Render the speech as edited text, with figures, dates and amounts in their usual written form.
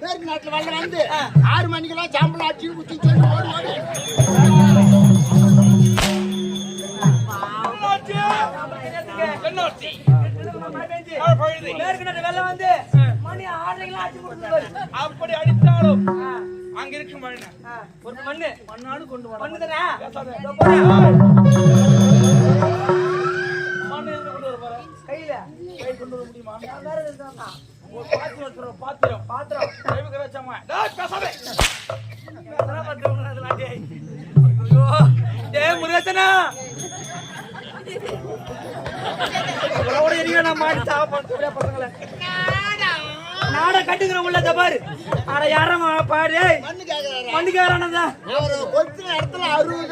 மேற்கு நாட்டுல வெள்ளம் வந்து 6 மணிக்கெல்லாம் சாம்பல் ஆட்சி குச்சி சேர்ந்து ஓடி ஓடி அப்படி அடித்தாலும் அங்க இருக்கு மண்ணு ஒரு மண்ணு மண்ணாடு கொண்டு வர மண்ணு தானே மண்ணு கொண்டு வர போற கையில கை கொண்டு வர முடியுமா ஒரு பாத்திரம் பாத்திரம் பாத்திரம் கைவுக்கு வச்சாமா டேய் பேசாதே பேசற பத்தவங்க அதெல்லாம் டேய் ஐயோ டேய் முருகத்தனா ஓட எரியா நான் மாடி சாவ பண்ணு பசங்கள நாட கட்டுங்கற உள்ள தபாரு அட யாரமா பாரு மண்ணு கேக்குறானடா அவர கொத்துன இடத்துல 60